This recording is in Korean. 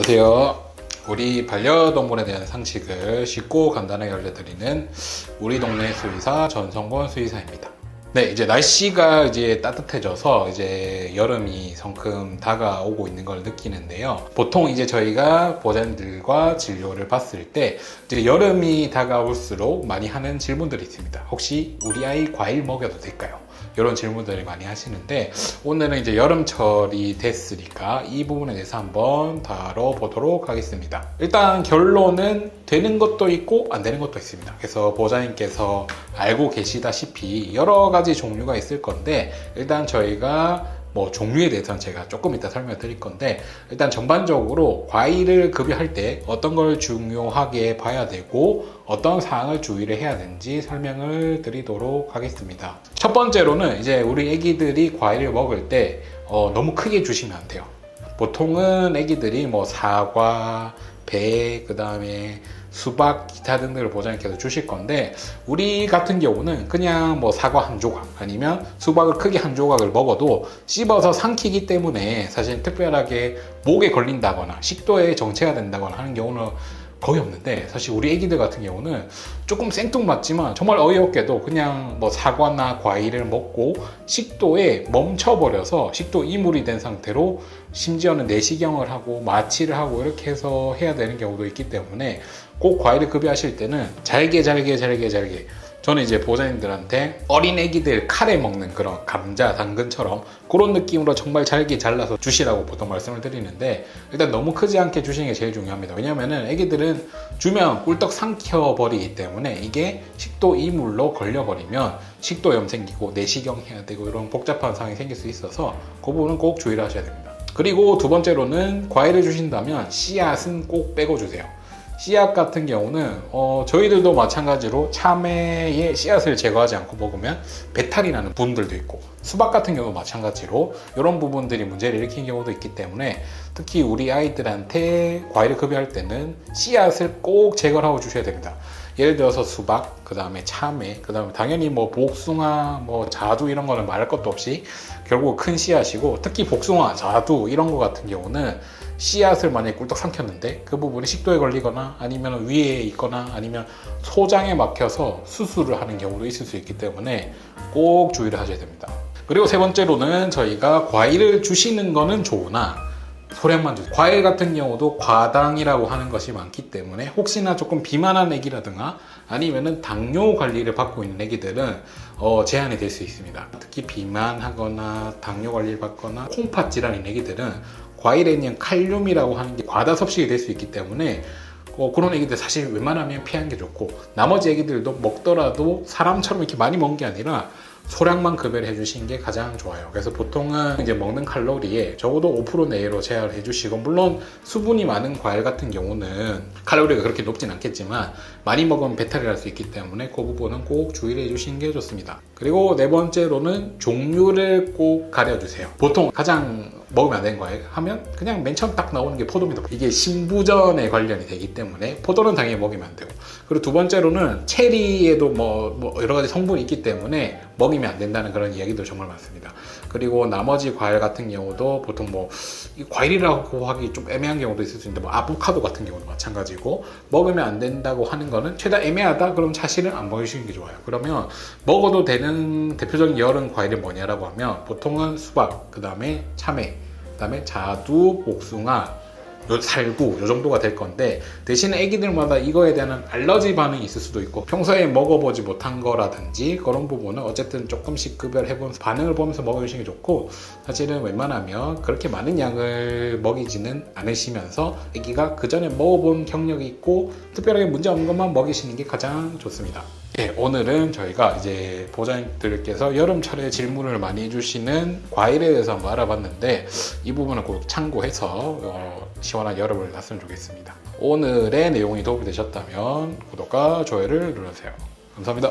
안녕하세요. 우리 반려동물에 대한 상식을 쉽고 간단하게 알려드리는 우리 동네 수의사 전성권 수의사입니다. 네, 이제 날씨가 이제 따뜻해져서 이제 여름이 성큼 다가오고 있는 걸 느끼는데요. 보통 이제 저희가 보호자님들과 진료를 봤을 때 이제 여름이 다가올수록 많이 하는 질문들이 있습니다. 혹시 우리 아이 과일 먹여도 될까요? 이런 질문들을 많이 하시는데 오늘은 이제 여름철이 됐으니까 이 부분에 대해서 한번 다뤄보도록 하겠습니다. 일단 결론은 되는 것도 있고 안 되는 것도 있습니다. 그래서 보호자님께서 알고 계시다시피 여러 가지 종류가 있을 건데 일단 저희가 종류에 대해서는 제가 조금 이따 설명을 드릴 건데 일단 전반적으로 과일을 급여할 때 어떤 걸 중요하게 봐야 되고 어떤 사항을 주의를 해야 되는지 설명을 드리도록 하겠습니다. 첫 번째로는 이제 우리 애기들이 과일을 먹을 때 너무 크게 주시면 안 돼요. 보통은 애기들이 사과, 배, 그 다음에 수박, 기타 등등을 보호자님께서 주실 건데 우리 같은 경우는 그냥 사과 한 조각 아니면 수박을 크게 한 조각을 먹어도 씹어서 삼키기 때문에 사실 특별하게 목에 걸린다거나 식도에 정체가 된다거나 하는 경우는 거의 없는데 사실 우리 애기들 같은 경우는 조금 생뚱맞지만 정말 어이없게도 그냥 사과나 과일을 먹고 식도에 멈춰버려서 식도 이물이 된 상태로 심지어는 내시경을 하고 마취를 하고 이렇게 해서 해야 되는 경우도 있기 때문에 꼭 과일을 급여하실 때는 잘게 저는 이제 보호자님들한테 어린 애기들 카레 먹는 그런 감자, 당근처럼 그런 느낌으로 정말 잘게 잘라서 주시라고 보통 말씀을 드리는데 일단 너무 크지 않게 주시는 게 제일 중요합니다. 왜냐면은 애기들은 주면 꿀떡 삼켜버리기 때문에 이게 식도 이물로 걸려버리면 식도염 생기고 내시경 해야 되고 이런 복잡한 상황이 생길 수 있어서 그 부분은 꼭 주의를 하셔야 됩니다. 그리고 두 번째로는 과일을 주신다면 씨앗은 꼭 빼고 주세요. 씨앗 같은 경우는 저희들도 마찬가지로 참외의 씨앗을 제거하지 않고 먹으면 배탈이 나는 부분들도 있고 수박 같은 경우도 마찬가지로 이런 부분들이 문제를 일으키는 경우도 있기 때문에 특히 우리 아이들한테 과일을 급여할 때는 씨앗을 꼭 제거를 하고 주셔야 됩니다. 예를 들어서 수박, 그 다음에 참외, 그 다음에 당연히 복숭아, 자두 이런 거는 말할 것도 없이 결국 큰 씨앗이고 특히 복숭아, 자두 이런 거 같은 경우는 씨앗을 만약에 꿀떡 삼켰는데 그 부분이 식도에 걸리거나 아니면 위에 있거나 아니면 소장에 막혀서 수술을 하는 경우도 있을 수 있기 때문에 꼭 주의를 하셔야 됩니다. 그리고 세 번째로는 저희가 과일을 주시는 거는 좋으나 소량만 주세요. 과일 같은 경우도 과당이라고 하는 것이 많기 때문에 혹시나 조금 비만한 애기라든가 아니면은 당뇨 관리를 받고 있는 애기들은 제한이 될 수 있습니다. 특히 비만하거나 당뇨 관리를 받거나 콩팥 질환인 애기들은 과일에 있는 칼륨이라고 하는 게 과다 섭식이 될 수 있기 때문에 그런 애기들 사실 웬만하면 피하는 게 좋고 나머지 애기들도 먹더라도 사람처럼 이렇게 많이 먹는 게 아니라 소량만 급여를 해주시는 게 가장 좋아요. 그래서 보통은 이제 먹는 칼로리에 적어도 5% 내로 제한을 해주시고 물론 수분이 많은 과일 같은 경우는 칼로리가 그렇게 높진 않겠지만 많이 먹으면 배탈이 날 수 있기 때문에 그 부분은 꼭 주의를 해주시는 게 좋습니다. 그리고 네 번째로는 종류를 꼭 가려주세요. 보통 가장 먹으면 안 되는 과일 하면 그냥 맨 처음 딱 나오는 게 포도입니다. 이게 신부전에 관련이 되기 때문에 포도는 당연히 먹이면 안 되고 그리고 두 번째로는 체리에도 여러 가지 성분이 있기 때문에 먹이면 안 된다는 그런 이야기도 정말 많습니다. 그리고 나머지 과일 같은 경우도 보통 과일이라고 하기 좀 애매한 경우도 있을 수 있는데 아보카도 같은 경우도 마찬가지고 먹으면 안 된다고 하는 거는 최대한 애매하다 그럼 사실은 안 먹이시는 게 좋아요. 그러면 먹어도 되는 대표적인 여름 과일이 뭐냐라고 하면 보통은 수박, 그 다음에 참외, 그 다음에 자두, 복숭아, 살구 요 정도가 될 건데 대신에 애기들마다 이거에 대한 알러지 반응이 있을 수도 있고 평소에 먹어보지 못한 거라든지 그런 부분은 어쨌든 조금씩 급여를 해보면서 반응을 보면서 먹여주시는 게 좋고 사실은 웬만하면 그렇게 많은 양을 먹이지는 않으시면서 애기가 그 전에 먹어본 경력이 있고 특별하게 문제 없는 것만 먹이시는 게 가장 좋습니다. 네, 오늘은 저희가 이제 보호자님들께서 여름철에 질문을 많이 해주시는 과일에 대해서 한번 알아봤는데 이 부분은 꼭 참고해서 시원한 여름을 났으면 좋겠습니다. 오늘의 내용이 도움이 되셨다면 구독과 좋아요를 눌러주세요. 감사합니다.